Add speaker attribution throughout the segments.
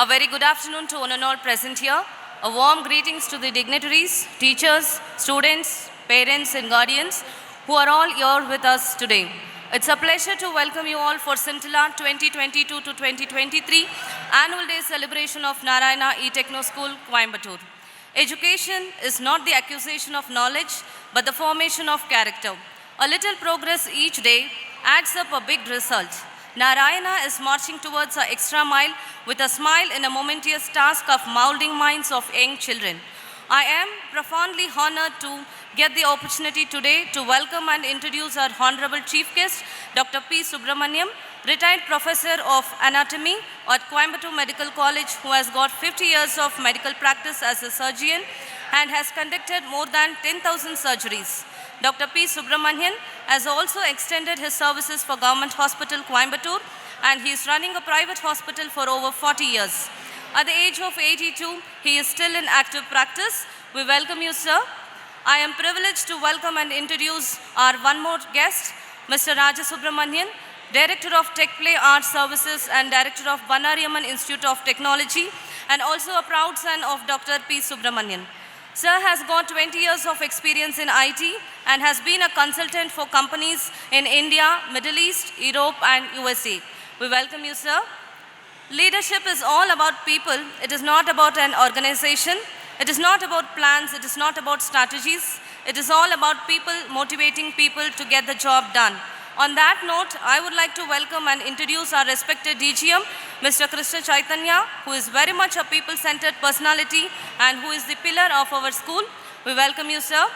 Speaker 1: very good afternoon to one and all present here. A warm greetings to the dignitaries, teachers, students, parents and guardians who are all here with us today. It's a pleasure to welcome you all for Scintilla 2022 to 2023 Annual Day celebration of Narayana E-Techno School, Coimbatore. Education is not the acquisition of knowledge, but the formation of character. A little progress each day adds up a big result. Narayana is marching towards an extra mile with a smile in a momentous task of molding minds of young children. I am profoundly honored to get the opportunity today to welcome and introduce our Honorable Chief Guest, Dr. P. Subramaniam, retired Professor of Anatomy at Coimbatore Medical College, who has got 50 years of medical practice as a surgeon and has conducted more than 10,000 surgeries. Dr. P. Subramanian has also extended his services for Government Hospital, Coimbatore, and he is running a private hospital for over 40 years. At the age of 82, he is still in active practice. We welcome you, sir. I am privileged to welcome and introduce our one more guest, Mr. Raja Subramanian, Director of Tech Play Arts Services and Director of narayana1 Institute of Technology, and also a proud son of Dr. P. Subramanian. Sir has got 20 years of experience in IT and has been a consultant for companies in India, Middle East, Europe and USA. We welcome you, sir. Leadership is all about people. It is not about an organization. It is not about plans. It is not about strategies. It is all about people, motivating people to get the job done. On that note, I would like to welcome and introduce our respected DGM, Mr. Krishna Chaitanya, who is very much a people-centered personality and who is the pillar of our school. We welcome you, sir.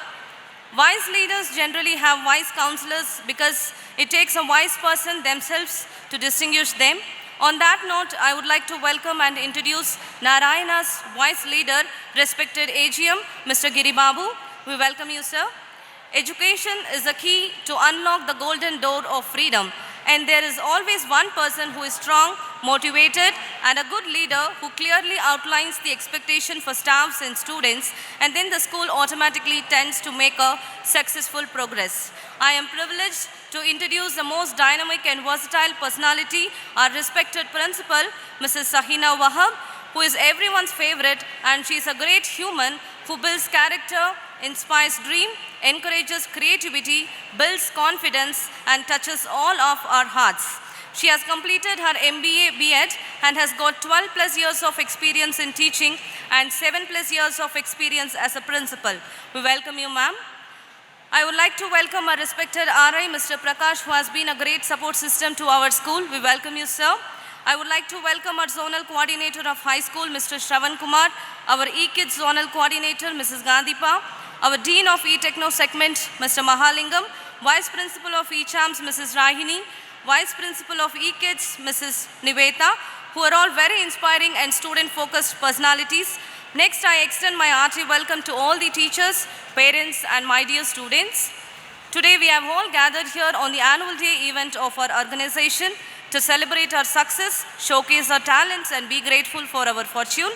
Speaker 1: Wise leaders generally have wise counselors because it takes a wise person themselves to distinguish them. On that note, I would like to welcome and introduce Narayana's wise leader, respected AGM, Mr. Giri Babu. We welcome you, sir. Education is the key to unlock the golden door of freedom, and there is always one person who is strong, motivated, and a good leader who clearly outlines the expectation for staffs and students, and then the school automatically tends to make a successful progress. I am privileged to introduce the most dynamic and versatile personality, our respected principal, Mrs. Sahina Wahab, who is everyone's favorite, and she is a great human who builds character, inspires dream, encourages creativity, builds confidence, and touches all of our hearts. She has completed her MBA B.Ed and has got 12 plus years of experience in teaching and 7 plus years of experience as a principal. We welcome you, ma'am. I would like to welcome our respected RI, Mr. Prakash, who has been a great support system to our school. We welcome you, sir. I would like to welcome our Zonal Coordinator of High School, Mr. Shravan Kumar, our E-Kids Zonal Coordinator, Mrs. Gandhipa, our Dean of E-Techno Segment, Mr. Mahalingam, Vice Principal of E-Chams, Mrs. Rahini, Vice Principal of E-Kids, Mrs. Niveta, who are all very inspiring and student-focused personalities. Next, I extend my hearty welcome to all the teachers, parents, and my dear students. Today, we have all gathered here on the annual day event of our organization to celebrate our success, showcase our talents, and be grateful for our fortune.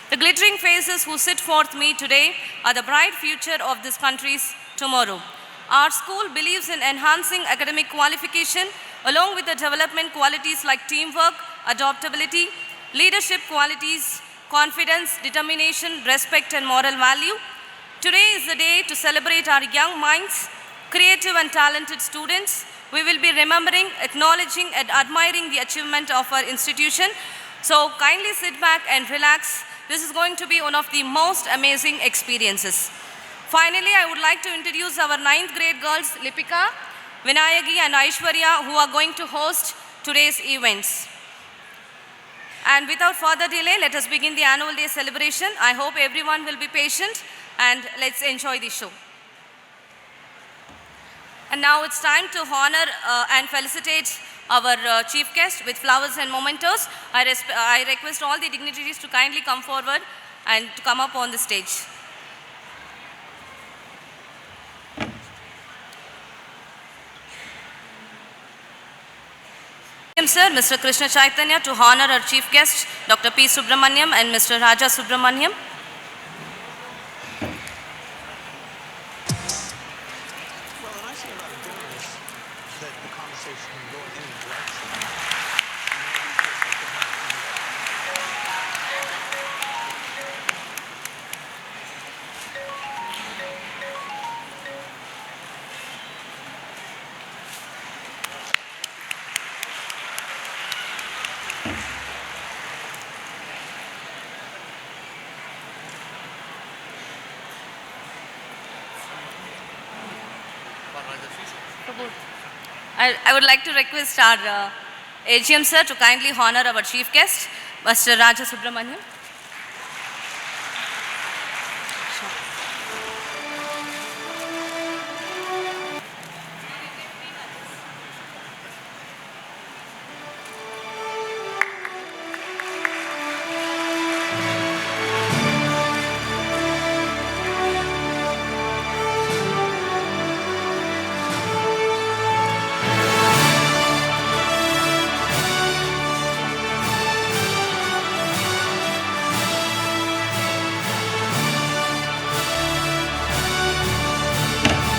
Speaker 1: The glittering faces who sit forth me today are the bright future of this country's tomorrow. Our school believes in enhancing academic qualification along with the development qualities like teamwork, adaptability, leadership qualities, confidence, determination, respect, and moral value. Today is the day to celebrate our young minds, creative and talented students. We will be remembering, acknowledging, and admiring the achievement of our institution. So kindly sit back and relax. This is going to be one of the most amazing experiences. Finally, I would like to introduce our 9th grade girls, Lipika, Vinayagi, and Aishwarya, who are going to host today's events. And without further delay, let us begin the annual day celebration. I hope everyone will be patient, and let's enjoy the show. And now it's time to honor and felicitate our chief guest with flowers and mementos. I request all the dignitaries to kindly come forward and to come up on the stage. Sir, Mr. Krishna Chaitanya, to honor our chief guest, Dr. P. Subramaniam and Mr. Raja Subramaniam. I would like to request our AGM sir to kindly honor our chief guest, Mr. Raja Subramaniam.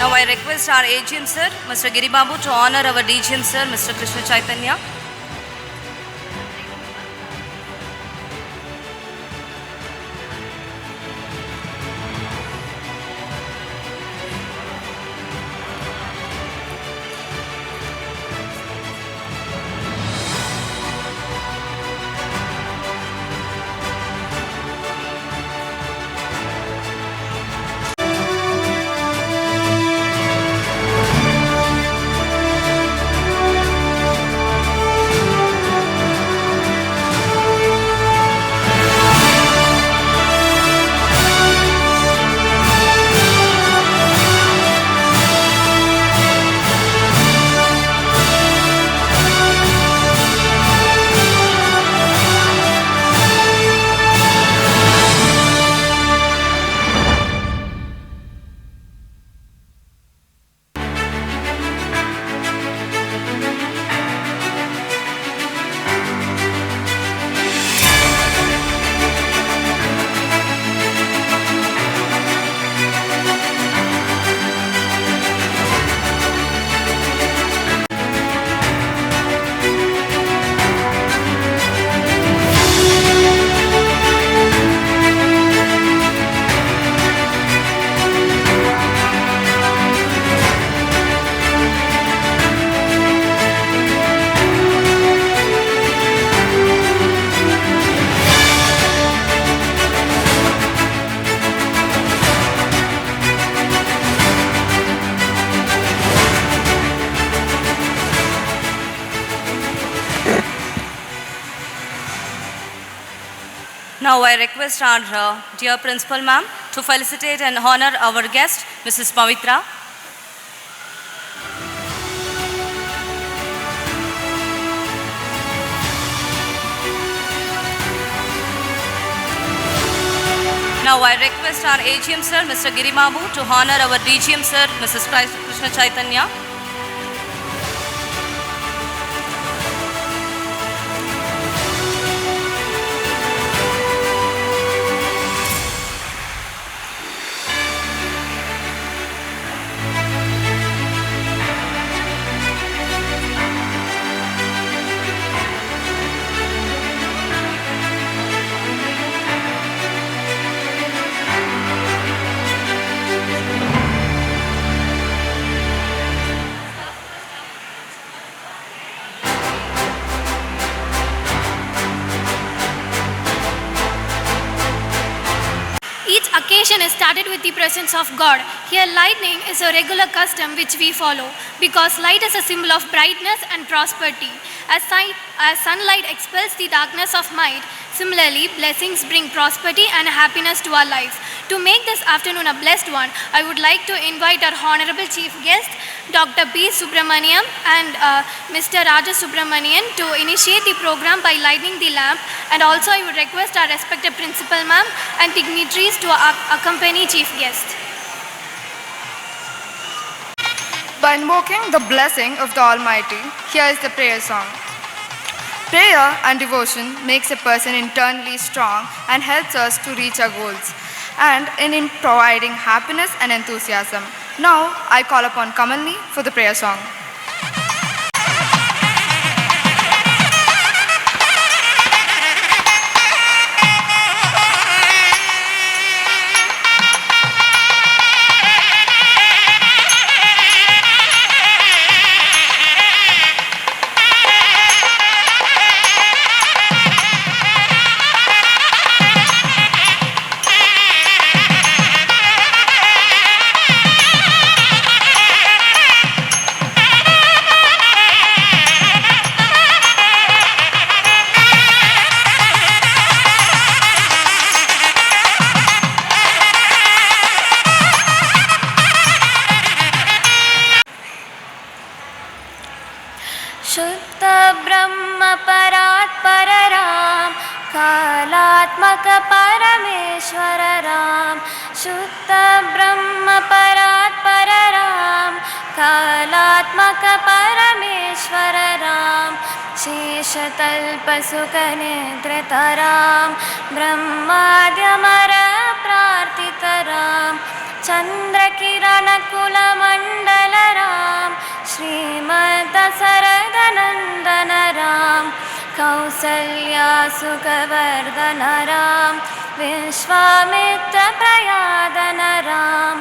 Speaker 1: Now I request our AGM sir, Mr. Giribabu, to honor our DGM sir, Mr. Krishna Chaitanya. Now I request our dear principal ma'am to felicitate and honor our guest, Mrs. Pavitra. Now I request our AGM sir, Mr. Giribabu, to honor our DGM sir, Mrs. Krishna Chaitanya.
Speaker 2: Each occasion is started with the presence of God. Here lightning is a regular custom which we follow because light is a symbol of brightness and prosperity. As sunlight expels the darkness of night, similarly blessings bring prosperity and happiness to our lives. To make this afternoon a blessed one, I would like to invite our honorable chief guest, Dr. B. Subramaniam and Mr. Raja Subramanian to initiate the program by lighting the lamp, and also I would request our respected principal ma'am and dignitaries to accompany chief guest.
Speaker 3: By invoking the blessing of the Almighty, here is the prayer song. Prayer and devotion makes a person internally strong and helps us to reach our goals, and in providing happiness and enthusiasm. Now, I call upon Kamalni for the prayer song.
Speaker 4: शुद्ध ब्रह्म परात् पर राम कालात्मक परमेश्वर राम शुद्ध ब्रह्म परात् पर राम कालात्मक परमेश्वर राम शेषतल्पसुखनिद्रितरां ब्रह्माद्यमर प्रार्थितरां चन्द्रकिरणकुलमण्डलरां श्रीमद्दशरथनन्दनरां कौसल्यासुखवर्धनरां विश्वामित्रप्रयादनरां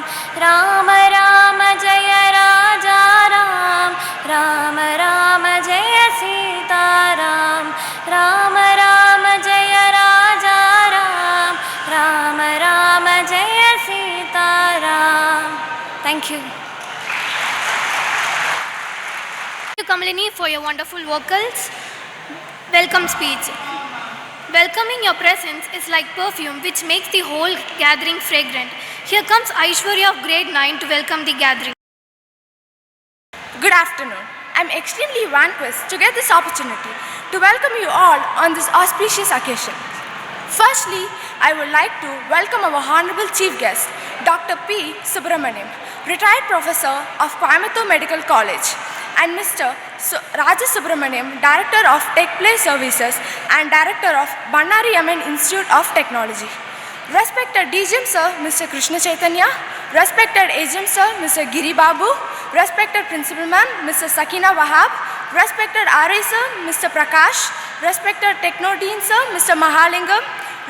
Speaker 4: राम राम जय राजा राम राम राम जय सीताराम राम राम जय राजा राम राम राम जय Sitaram. Thank you.
Speaker 2: Thank you, Kamalini, for your wonderful vocals. Welcome speech. Welcoming your presence is like perfume which makes the whole gathering fragrant. Here comes Aishwarya of grade 9 to welcome the gathering.
Speaker 5: Good afternoon. I am extremely vanquished to get this opportunity to welcome you all on this auspicious occasion. Firstly, I would like to welcome our Honorable Chief Guest, Dr. P. Subramaniam, retired professor of Coimbatore Medical College, and Mr. Raja Subramaniam, Director of Tech Play Services and Director of Bannariyaman Institute of Technology. Respected DGM Sir, Mr. Krishna Chaitanya, respected AGM Sir, Mr. Giri Babu, respected Principal Ma'am, Mr. Sakina Wahab, respected RI Sir, Mr. Prakash, respected Techno Dean Sir, Mr. Mahalingam,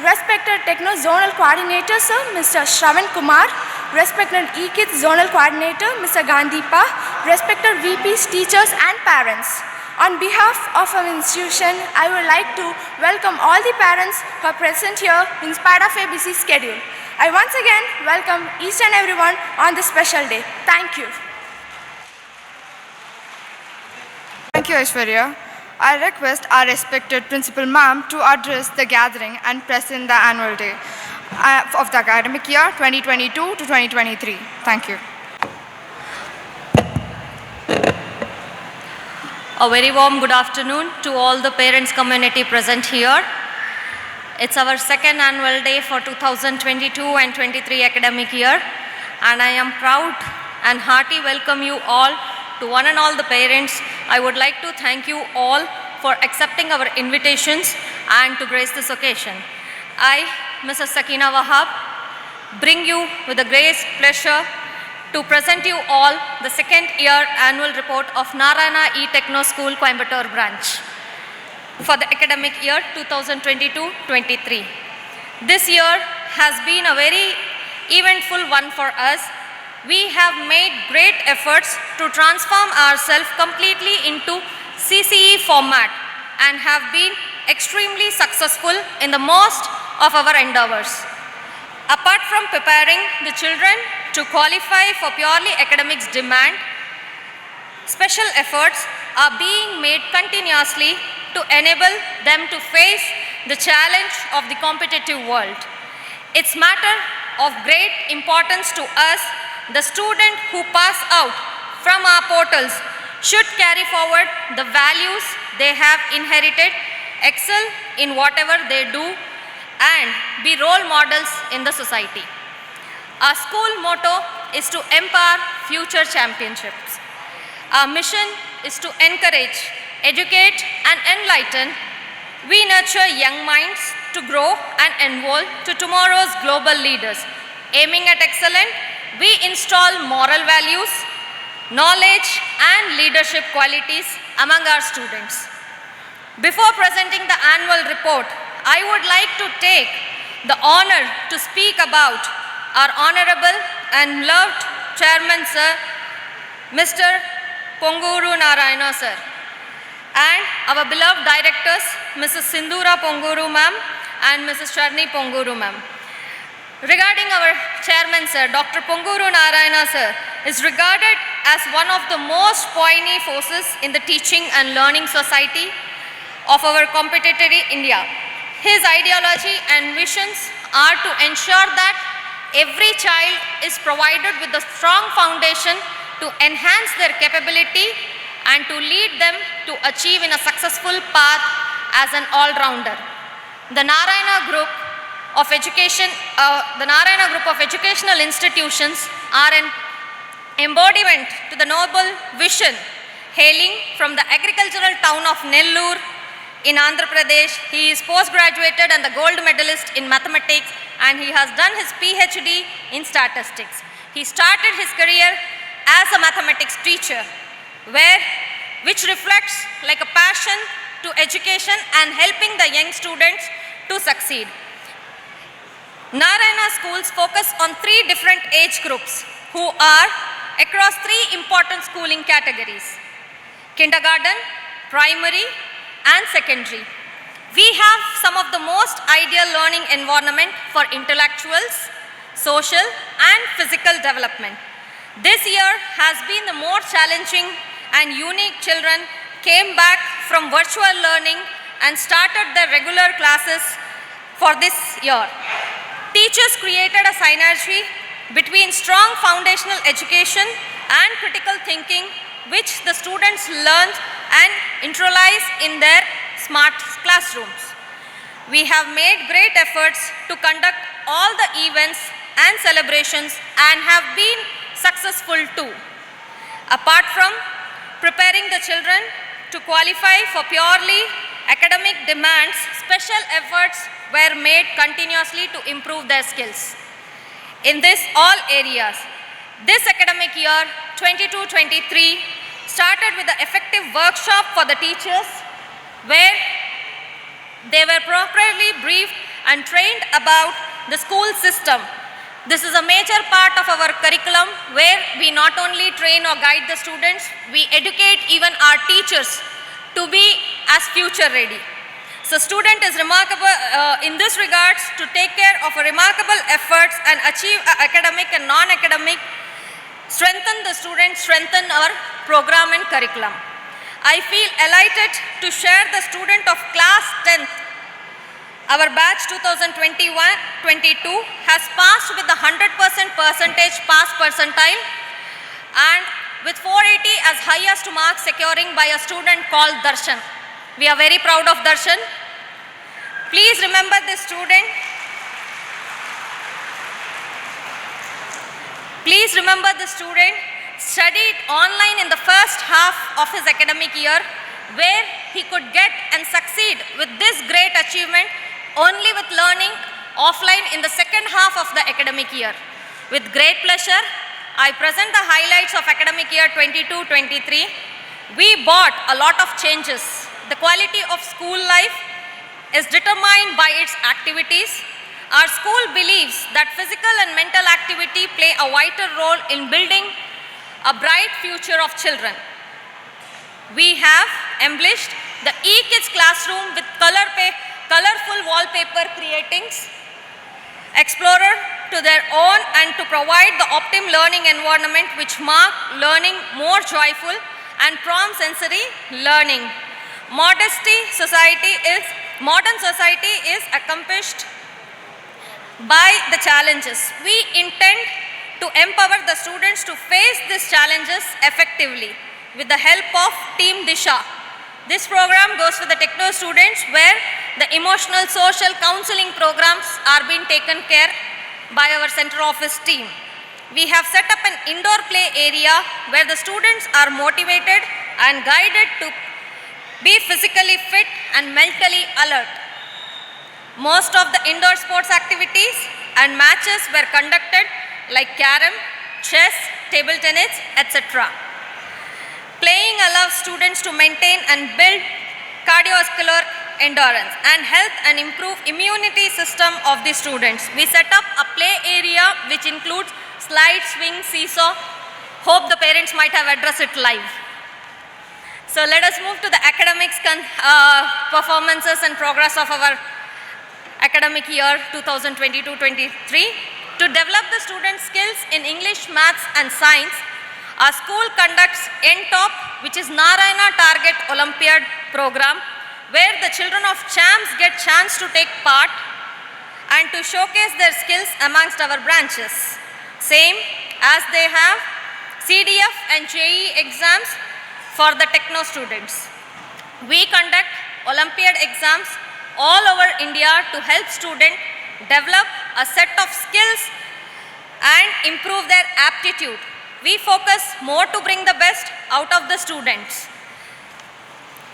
Speaker 5: respected Techno Zonal Coordinator Sir, Mr. Shravan Kumar, respected eKids Zonal Coordinator, Mr. Gandhipa, respected VPs, teachers and parents. On behalf of our institution, I would like to welcome all the parents who are present here in spite of a busy schedule. I once again welcome each and everyone on this special day. Thank you.
Speaker 3: Thank you, Aishwarya. I request our respected Principal Ma'am to address the gathering and present the annual day of the academic year 2022 to 2023. Thank you.
Speaker 1: A very warm good afternoon to all the parents community present here. It's our second annual day for 2022 and 23 academic year, and I am proud and hearty welcome you all to one and all the parents. I would like to thank you all for accepting our invitations and to grace this occasion. I, Mrs. Sakina Wahab, bring you with a great pleasure to present you all the second year annual report of Narayana Techno School Coimbatore branch for the academic year 2022-23. This year has been a very eventful one for us. We have made great efforts to transform ourselves completely into CCE format and have been extremely successful in the most of our endeavors. Apart from preparing the children to qualify for purely academics demand, special efforts are being made continuously to enable them to face the challenge of the competitive world. It's matter of great importance to us. The student who pass out from our portals should carry forward the values they have inherited, excel in whatever they do, and be role models in the society. Our school motto is to empower future championships. Our mission is to encourage, educate, and enlighten. We nurture young minds to grow and evolve to tomorrow's global leaders. Aiming at excellence, we install moral values, knowledge, and leadership qualities among our students. Before presenting the annual report, I would like to take the honor to speak about our honorable and loved Chairman Sir, Mr. Ponguru Narayana Sir, and our beloved directors, Mrs. Sindura Ponguru Ma'am and Mrs. Charni Ponguru Ma'am. Regarding our Chairman Sir, Dr. Ponguru Narayana Sir is regarded as one of the most pioneer forces in the teaching and learning society of our competitive India. His ideology and visions are to ensure that every child is provided with a strong foundation to enhance their capability
Speaker 6: and to lead them to achieve in a successful path as an all-rounder. The Narayana Group of educational institutions are an embodiment to the noble vision hailing from the agricultural town of Nellore in Andhra Pradesh. He is post-graduated and the gold medalist in mathematics, and he has done his PhD in statistics. He started his career as a mathematics teacher, which reflects like a passion to education and helping the young students to succeed. Narayana schools focus on 3 different age groups who are across 3 important schooling categories: kindergarten, primary, and secondary. We have some of the most ideal learning environment for intellectuals, social, and physical development. This year has been the more challenging and unique. Children came back from virtual learning and started their regular classes for this year. Teachers created a synergy between strong foundational education and critical thinking, which the students learn and internalize in their smart classrooms. We have made great efforts to conduct all the events and celebrations and have been successful too. Apart from preparing the children to qualify for purely academic demands, special efforts were made continuously to improve their skills. In this all areas, this academic year 22-23 started with the effective workshop for the teachers, where they were properly briefed and trained about the school system. This is a major part of our curriculum, where we not only train or guide the students, we educate even our teachers to be as future ready. So student is remarkable in this regards to take care of remarkable efforts and achieve academic and non-academic, strengthen the students, strengthen our program and curriculum. I feel elated to share the student of class 10th. Our batch 2021-22 has passed with the 100% pass percentile and with 480 as highest mark securing by a student called Darshan. We are very proud of Darshan. Please remember this student. Please remember the student studied online in the first half of his academic year, where he could get and succeed with this great achievement only with learning offline in the second half of the academic year. With great pleasure, I present the highlights of academic year 22-23. We brought a lot of changes. The quality of school life is determined by its activities. Our school believes that physical and mental activity play a vital role in building a bright future of children. We have embellished the e-kids classroom with colorful wallpaper creatings, explorer to their own, and to provide the optimum learning environment which mark learning more joyful and prompt sensory learning. Modern society is accomplished by the challenges. We intend to empower the students to face these challenges effectively with the help of Team Disha. This program goes for the techno students, where the emotional social counseling programs are being taken care by our center office team. We have set up an indoor play area where the students are motivated and guided to be physically fit and mentally alert. Most of the indoor sports activities and matches were conducted like carom, chess, table tennis, etc. Playing allows students to maintain and build cardiovascular endurance and health and improve immunity system of the students. We set up a play area which includes slide, swing, seesaw. Hope the parents might have addressed it live. So let us move to the academics performances and progress of our academic year 2022-23. To develop the students' skills in English, Maths and Science, our school conducts NTOP, which is Narayana Target Olympiad program, where the children of champs get chance to take part and to showcase their skills amongst our branches. Same as they have CDF and JE exams for the techno students. We conduct Olympiad exams all over India to help students develop a set of skills and improve their aptitude. We focus more to bring the best out of the students.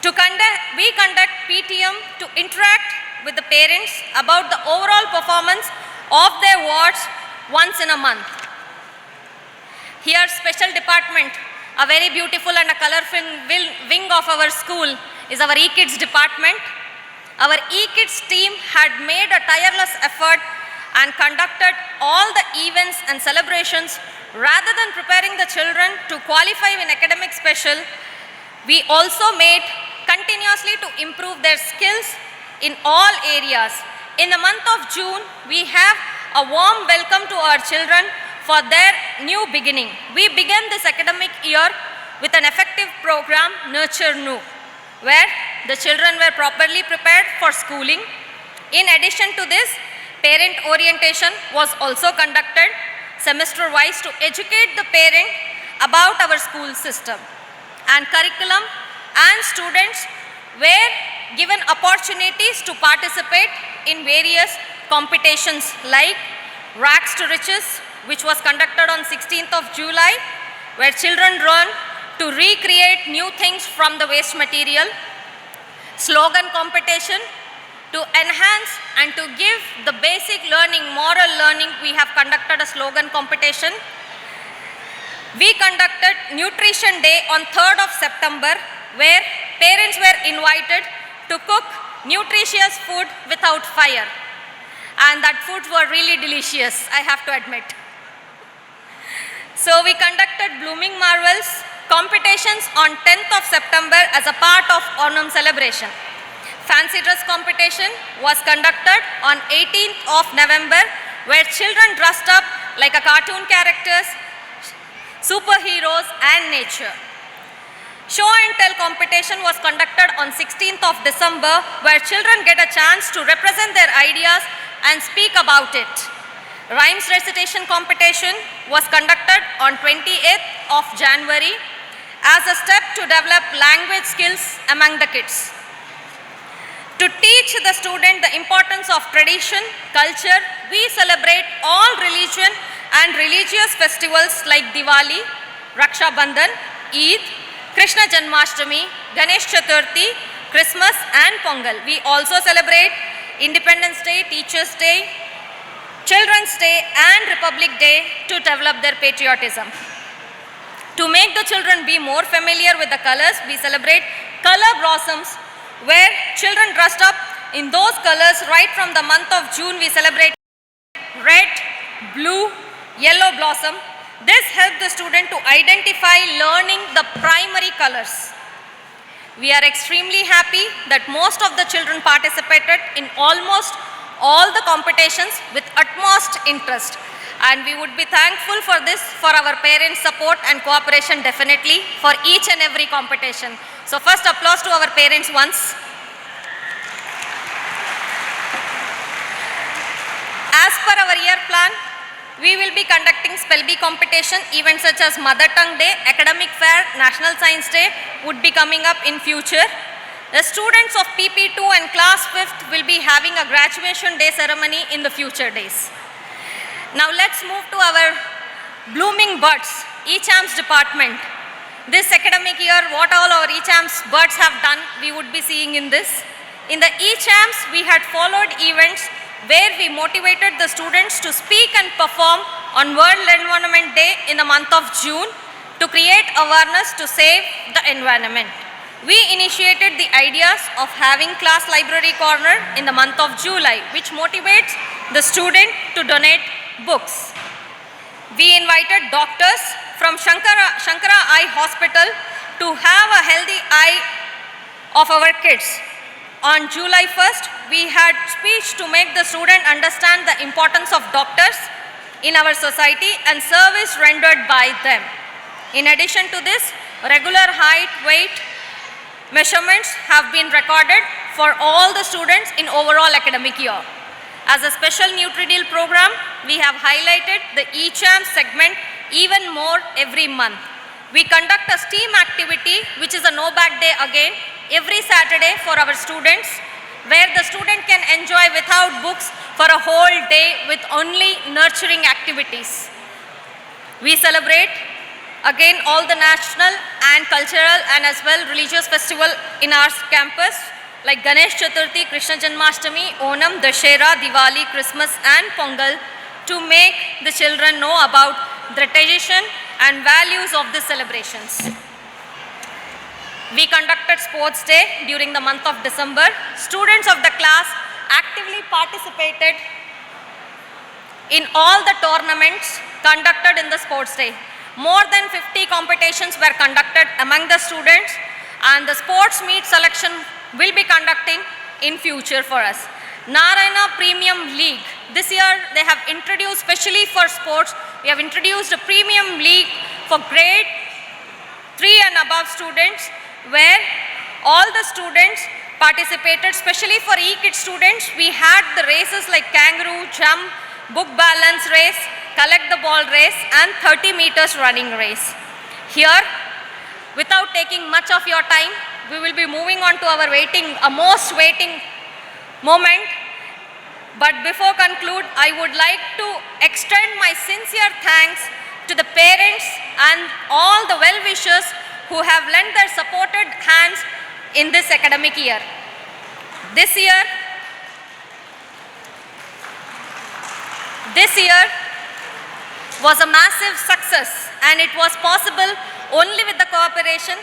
Speaker 6: We conduct PTM to interact with the parents about the overall performance of their wards once in a month. Here, special department, a very beautiful and a colorful wing of our school is our E-Kids department. Our E-Kids team had made a tireless effort and conducted all the events and celebrations. Rather than preparing the children to qualify in academic special, we also made continuously to improve their skills in all areas. In the month of June, we have a warm welcome to our children for their new beginning. We began this academic year with an effective program, Nurture New, where the children were properly prepared for schooling. In addition to this, parent orientation was also conducted semester-wise to educate the parent about our school system and curriculum, and students were given opportunities to participate in various competitions like Rags to Riches, which was conducted on 16th of July, where children learn to recreate new things from the waste material. Slogan competition to enhance and to give the basic learning, moral learning, we have conducted a slogan competition. We conducted Nutrition Day on 3rd of September, where parents were invited to cook nutritious food without fire. And that foods were really delicious, I have to admit. So we conducted Blooming Marvels competitions on 10th of September as a part of Onam celebration. Fancy dress competition was conducted on 18th of November, where children dressed up like a cartoon characters, superheroes and nature. Show and tell competition was conducted on 16th of December, where children get a chance to represent their ideas and speak about it. Rhymes recitation competition was conducted on 28th of January as a step to develop language skills among the kids. To teach the student the importance of tradition, culture, we celebrate all religion and religious festivals like Diwali, Raksha Bandhan, Eid, Krishna Janmashtami, Ganesh Chaturthi, Christmas and Pongal. We also celebrate Independence Day, Teachers Day, Children's Day and Republic Day to develop their patriotism. To make the children be more familiar with the colors, we celebrate color blossoms, where children dressed up in those colors. Right from the month of June, we celebrate red, blue, yellow blossom. This helped the student to identify learning the primary colors. We are extremely happy that most of the children participated in almost all the competitions with utmost interest. And we would be thankful for this, for our parents' support and cooperation definitely for each and every competition. So first applause to our parents once. As per our year plan, we will be conducting spell bee competition, events such as Mother Tongue Day, Academic Fair, National Science Day would be coming up in future. The students of PP2 and class 5th will be having a graduation day ceremony in the future days. Now let's move to our Blooming Buds, ECHAMS department. This academic year, what all our ECHAMS buds have done, we would be seeing in this. In the ECHAMS, we had followed events where we motivated the students to speak and perform on World Environment Day in the month of June to create awareness to save the environment. We initiated the ideas of having class library corner in the month of July, which motivates the student to donate books. We invited doctors from Shankara Eye Hospital to have a healthy eye of our kids. On July 1st, we had speech to make the student understand the importance of doctors in our society and service rendered by them. In addition to this, regular height, weight measurements have been recorded for all the students in overall academic year. As a special NutriDeal program, we have highlighted the ECHAM segment even more every month. We conduct a STEAM activity, which is a no back day again, every Saturday for our students, where the student can enjoy without books for a whole day with only nurturing activities. We celebrate again all the national and cultural and as well religious festival in our campus like Ganesh Chaturthi, Krishna Janmashtami, Onam, Dashera, Diwali, Christmas and Pongal to make the children know about the tradition and values of the celebrations. We conducted sports day during the month of December. Students of the class actively participated in all the tournaments conducted in the sports day. More than 50 competitions were conducted among the students, and the sports meet selection will be conducting in future for us. Narayana Premium League. This year they have introduced, specially for sports, we have introduced a premium league for grade 3 and above students, where all the students participated. Especially for e-kid students, we had the races like kangaroo, jump, book balance race, collect the ball race and 30 meters running race. Here, without taking much of your time, we will be moving on to our most waiting moment. But before conclude, I would like to extend my sincere thanks to the parents and all the well-wishers who have lent their supported hands in this academic year. This year was a massive success, and it was possible only with the cooperation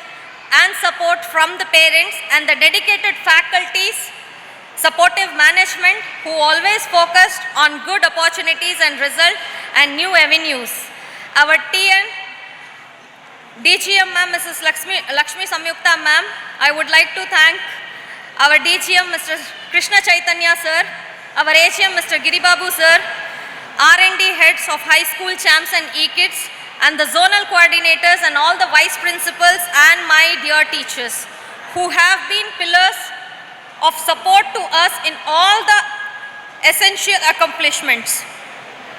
Speaker 6: and support from the parents and the dedicated faculties, supportive management who always focused on good opportunities and result and new avenues. Our TN, DGM ma'am, Mrs. Lakshmi Samyukta ma'am, I would like to thank our DGM Mr. Krishna Chaitanya sir, our HM Mr. Giribabu sir, R&D heads of high school champs and e-kids, and the zonal coordinators and all the vice principals and my dear teachers who have been pillars of support to us in all the essential accomplishments.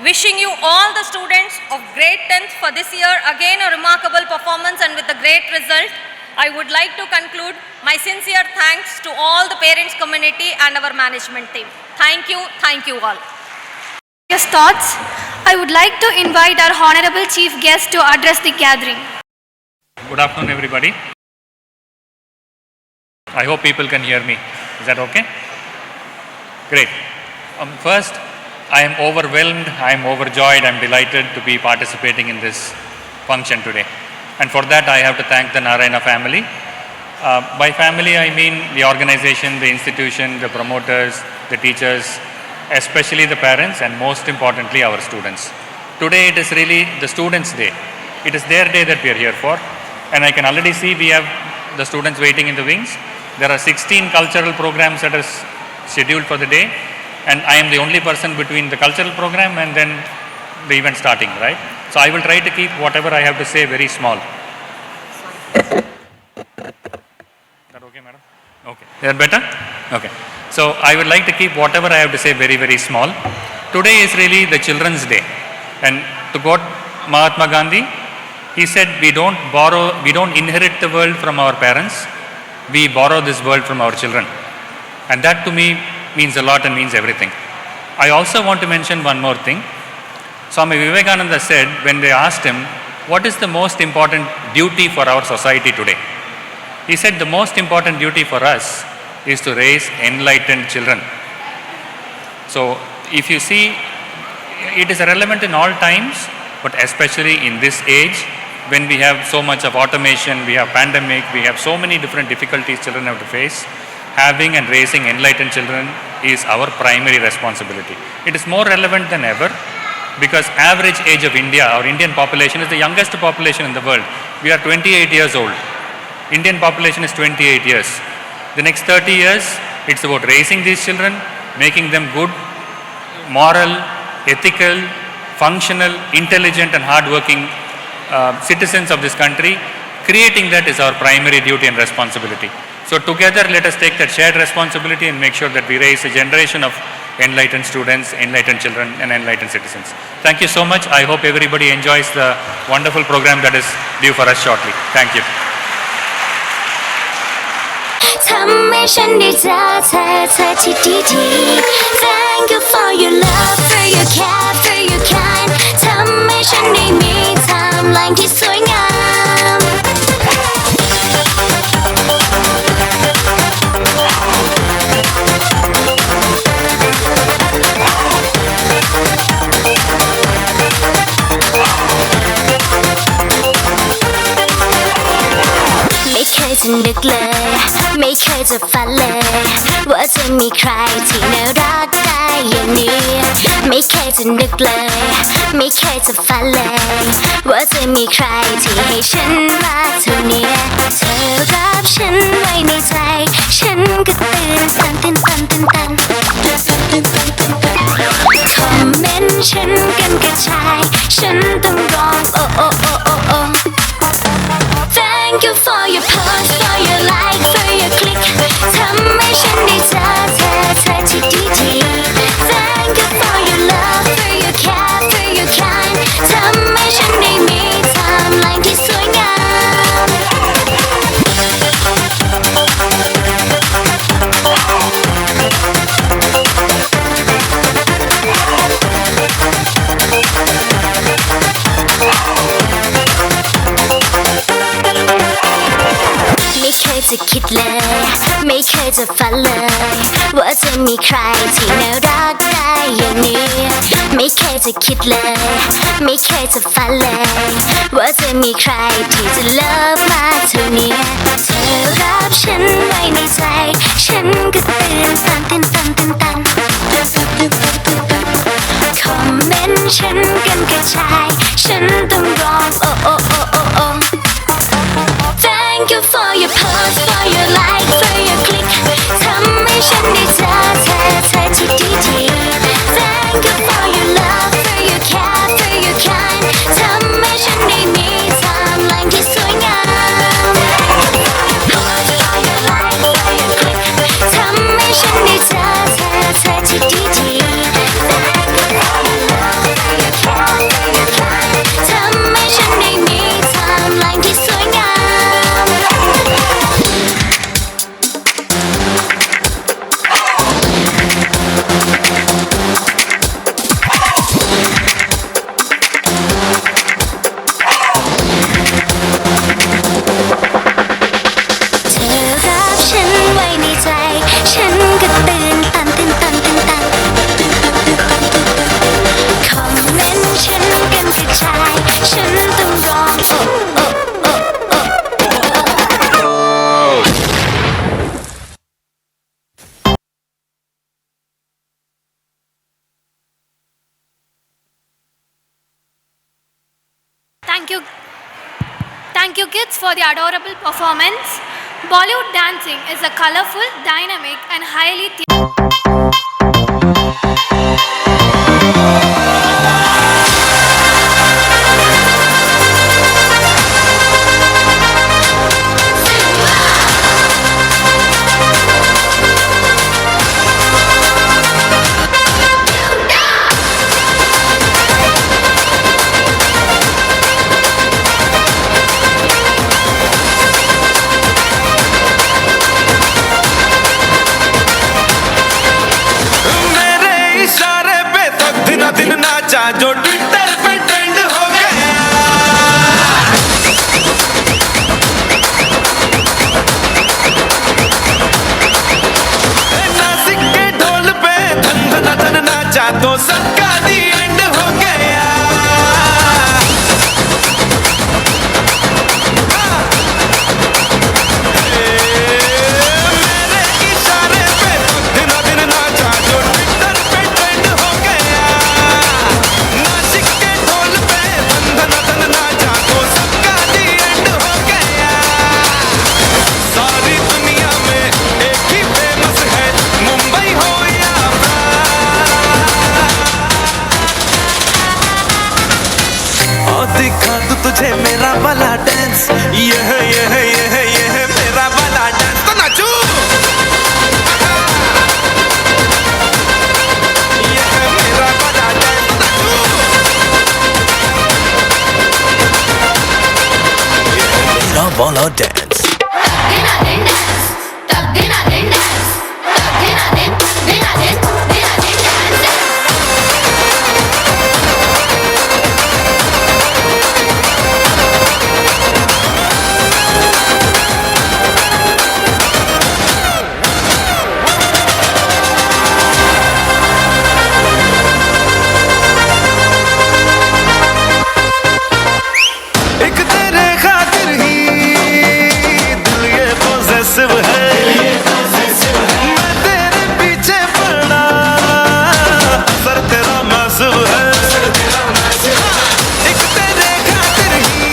Speaker 6: Wishing you all the students of grade 10th for this year again a remarkable performance and with a great result. I would like to conclude my sincere thanks to all the parents community and our management team. Thank you all.
Speaker 2: His thoughts, I would like to invite our Honorable Chief Guest to address the gathering.
Speaker 7: Good afternoon, everybody. I hope people can hear me. Is that okay? Great. First, I am overwhelmed, I am overjoyed, I am delighted to be participating in this function today. And for that, I have to thank the Narayana family. By family, I mean the organization, the institution, the promoters, the teachers, especially the parents, and most importantly our students. Today it is really the students' day. It is their day that we are here for, and I can already see we have the students waiting in the wings. There are 16 cultural programs that are scheduled for the day, and I am the only person between the cultural program and then the event starting, right? So I will try to keep whatever I have to say very small. Is that okay, madam? Okay. Is that better? Okay. So I would like to keep whatever I have to say very, very small. Today is really the Children's Day. And to quote Mahatma Gandhi, he said, we don't inherit the world from our parents, we borrow this world from our children. And that to me means a lot and means everything. I also want to mention one more thing. Swami Vivekananda said, when they asked him, what is the most important duty for our society today? He said, the most important duty for us is to raise enlightened children. So if you see, it is relevant in all times, but especially in this age when we have so much of automation, we have pandemic, we have so many different difficulties children have to face. Having and raising enlightened children is our primary responsibility. It is more relevant than ever because average age of India, our Indian population is the youngest population in the world. We are 28 years old. Indian population is 28 years. The next 30 years, it's about raising these children, making them good, moral, ethical, functional, intelligent and hardworking citizens of this country. Creating that is our primary duty and responsibility. So together let us take that shared responsibility and make sure that we raise a generation of enlightened students, enlightened children, and enlightened citizens. Thank you so much. I hope everybody enjoys the wonderful program that is due for us shortly. Thank you.
Speaker 4: ทำให้ฉันได้เจอเธอที่ดีๆ Thank you for your love, for your care, for your kind ทำให้ฉันได้มีไทม์ไลน์ที่สวยงาม ไม่เคยจะนึกเลย ไม่เคยจะฝันเลย ว่าจะมีใครที่น่ารักได้อย่างนี้ ไม่เคยจะนึกเลย ไม่เคยจะฝันเลย ว่าจะมีใครที่ให้ฉันรักเท่านี้เธอรับฉันไว้ในใจ ฉันก็ตื่นตันคอมเมนต์ฉันกันกระจาย ฉันต้องร้องโอ้โอ้โอ้โอ้โอ้ Thank you for your post, for your like, for your click ทำให้ฉันได้เจอเธอที่ดีๆ Thank you for your love, for your care, for your kind ทำให้ฉันได้มีไทม์ไลน์ที่สวยงาม ไม่เคยจะคิดเลย ไม่เคยจะฝันเลย ว่าจะมีใครที่น่ารักได้อย่างนี้ ไม่เคยจะคิดเลย ไม่เคยจะฝันเลย ว่าจะมีใครที่จะเลิฟมากเท่านี้เธอรับฉันไว้ในใจ ฉันก็ตื่นตันคอมเมนต์ฉันกันกระจาย ฉันต้องร้องโอ้โอ้โอ้โอ้โอ้ Thank you for your post, for your like, for your click ทำให้ฉันได้เจอเธอที่ดีๆ Thank you for your love, for your care, for your kind ทำให้ฉันได้มีไทม์ไลน์ที่สวยงาม Post for your like, for your click ทำให้ฉันได้เจอเธอที่ดีๆ Thank you for your love, for your care, for your kind ทำให้ฉันได้มีไทม์ไลน์ที่สวยงาม เธอรับฉันไว้ในใจ ฉันก็ตื่นตันคอมเมนต์ฉันกันกระจาย ฉันต้องร้องโอ้โอ้โอ้โอ้
Speaker 2: Thank you kids for the adorable performance. Bollywood dancing is a colorful, dynamic and highly
Speaker 8: जो Twitter पे trend हो गया नासिक के ढोल पे धन धन धन नाचा तो सबका दी एंड हो गया मेरे इशारे पे तो दिन दिन नाचा जो ट्विटर पे ट्रेंड हो गया नासिक your dance. एक तेरे खातिर ही दिल ये possessive है, मैं तेरे पीछे पड़ा, असर तेरा massive है। एक तेरे खातिर ही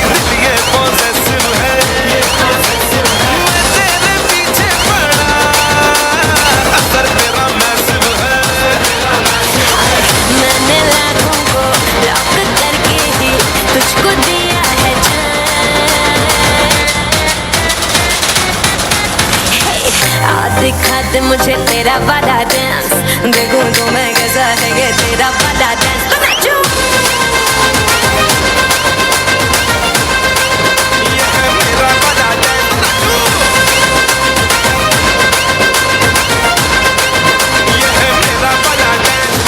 Speaker 8: दिल ये possessive है, मैं तेरे पीछे पड़ा, असर तेरा massive है।
Speaker 4: मैंने लाखों को लॉक करके ही तुझको दिया है जान। आ दिखा दे मुझे तेरा वाला डांस, देखूं तो मैं कैसा है ये तेरा वाला डांस। तो नाचूं।
Speaker 8: ये है मेरा वाला dance, नाचूं। ये है मेरा वाला dance।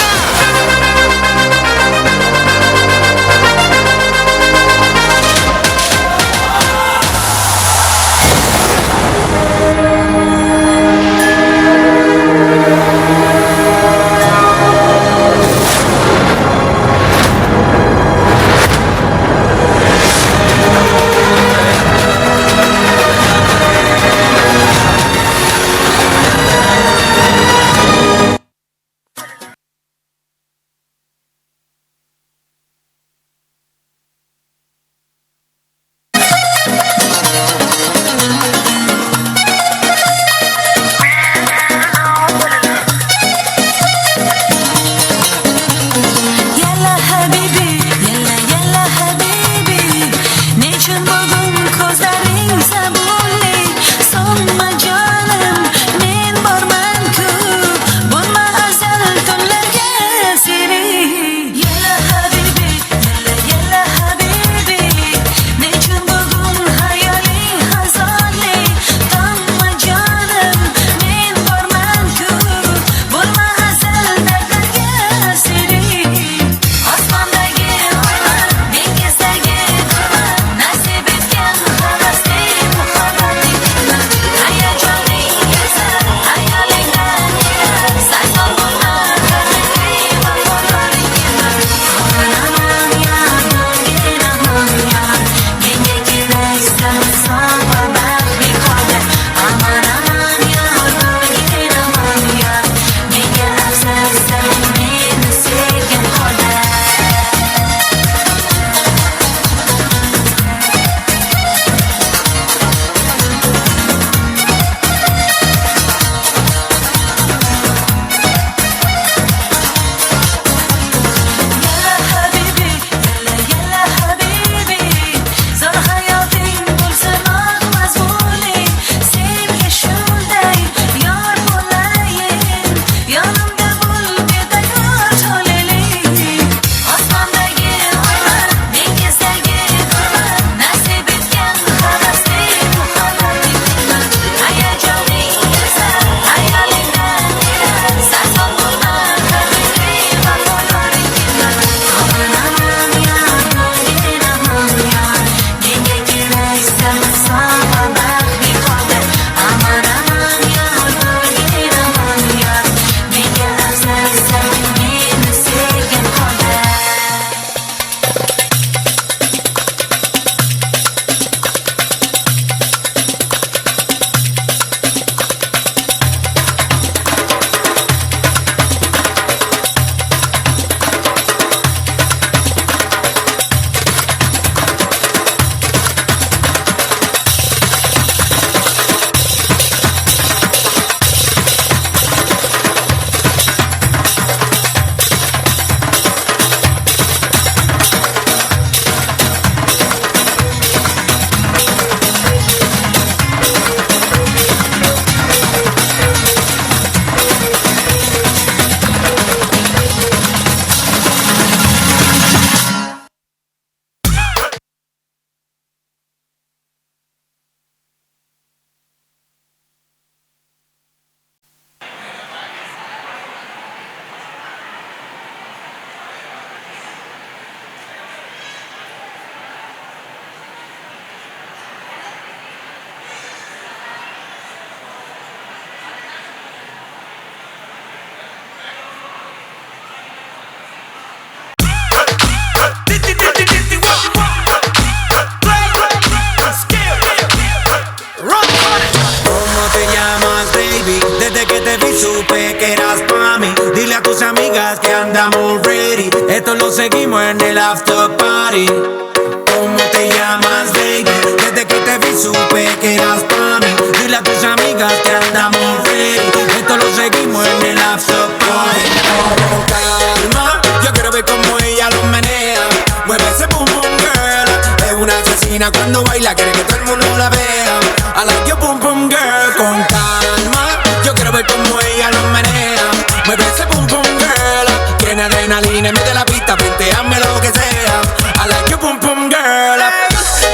Speaker 8: vi supe que eras pa' mí. Dile a tus amigas que andamos ready. Esto lo seguimos en el after party. ¿Cómo te llamas, baby? Desde que te vi supe que eras pa' mí. Dile a tus amigas que andamos ready. Esto lo seguimos en el after party. Con calma, yo quiero ver cómo ella lo menea. Mueve ese boom boom girl. Es una asesina cuando baila, quiere que todo el mundo la vea. I like your boom boom girl. Con calma, yo quiero ver cómo ella lo menea. Mueve ese boom boom girl. Tiene adrenalina en medio de la pista, penteame lo que sea. I like your boom boom girl.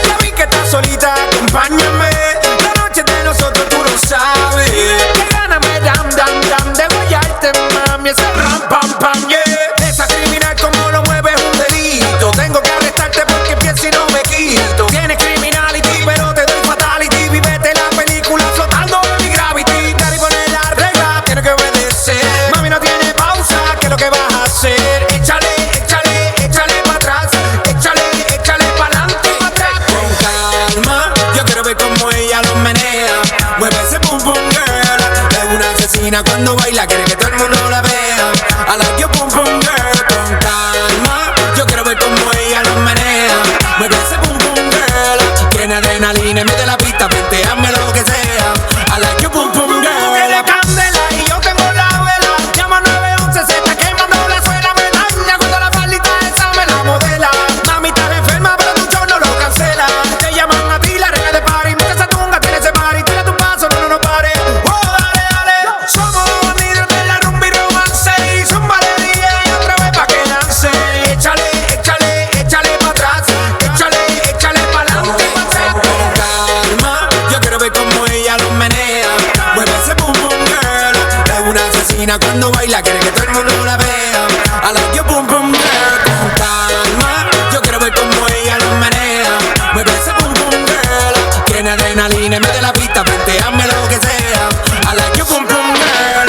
Speaker 8: Ya vi que estás solita, acompáñame. La noche de nosotros tú lo sabes. Que gana me dam dam dam de guayarte, mami. Ese ram pam pam, yeah. Esa criminal como lo mueve es un delito. Tengo que arrestarte porque pienso y no me quito. Tienes criminality, pero te doy fatality. Vivete la película flotando en mi gravity. Dale y poner la regla, tienes que obedecer. Mami, no tiene pausa, ¿qué es lo que vas a hacer? Échale, échale, échale pa' atrás. Échale, échale pa'lante, pa' atrás. Con calma, yo quiero ver cómo ella lo menea. Mueve ese boom boom girl. Es una asesina cuando baila, quiere que todo el mundo la vea. I like your boom boom girl. Con calma, yo quiero ver cómo ella lo menea. Mueve ese boom boom girl. Tiene adrenalina en medio de la pista, penteame lo que sea. I like your boom boom girl. Tú que le candela y yo tengo la vela. Llama 911, se está quemando la suela. Me daña cuando la faldita esa me la modela. Mami, estás enferma, pero tu show no lo cancela. Te llaman a ti, la reina de party. Mucha esa tunga, tiene ese party. Tira tu paso, no, no, no pare. Oh, dale, dale. Somos los bandidos de la rumba y romance. Y zúmbale, DJ, otra vez pa' que lance. Échale, échale, échale pa' atrás. Échale, échale pa'lante, pa' atrás. Con calma, yo quiero ver cómo ella lo menea. Mueve ese boom boom girl. Es una asesina cuando baila, quiere que todo el mundo la vea. I like your boom boom girl. Con calma, yo quiero ver cómo ella lo menea. Mueve ese boom boom girl. Tiene adrenalina en medio de la pista, penteame lo que sea. I like your boom boom girl.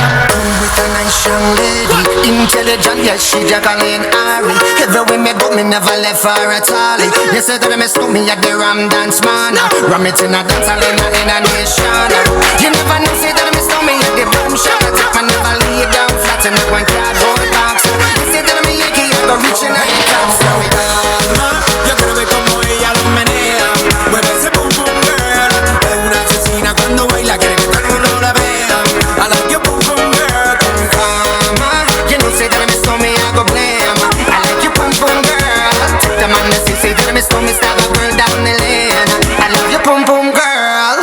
Speaker 9: With a nice young lady, intelligent, yes, she Jacqueline Ari. Everywhere me go, me never left for a tally. You said that me stop me at the Ram Dance Man. Ram it in a dance hall in a nation. You never know, say that me stop me at the Boom Shop. I take my never lay down flat in that one cardboard box. You said that me Yankee, I go reaching out the top. So
Speaker 8: Calma, yo quiero ver cómo ella lo menea. Mueve ese boom boom girl. Es una asesina cuando baila, quiere que todo el mundo la vea. I like your boom boom girl. Con calma,
Speaker 9: you know, say that me stop me, I go blame. I like your pum pum girl. Take the man to say that me stop me, start a girl down the lane. I love your pum pum girl.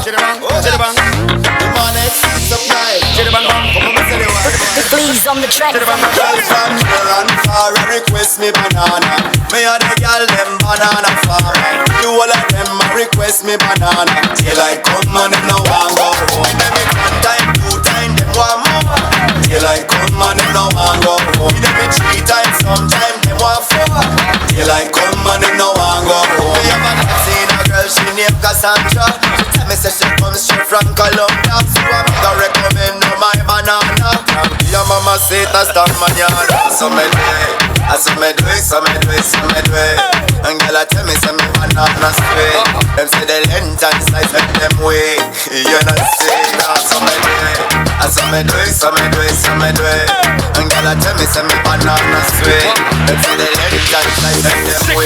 Speaker 10: The money supply.
Speaker 4: The fleas on the track.
Speaker 10: Girl from near and far request me banana. Me and the girl them banana far. You all of them request me banana. Daylight come and them no want go home. Every one time, two time, them want more. Daylight come and them no want go home. Every three times, sometime them want four. Daylight come and them no want go home. Me have a seen a girl, she named Cassandra. Tell me say she comes straight from Colombia. So I'm gonna recommend her my banana. Your mama say that's the manana. So me do it, so me do it, so me do it, so me do it. And girl a tell me say me banana sweet. Them say the length and size make them weak. You know say that. So me do it, so me do it, so me do it, so me do it. And girl a tell me say me banana sweet. Them say the length and size make them weak.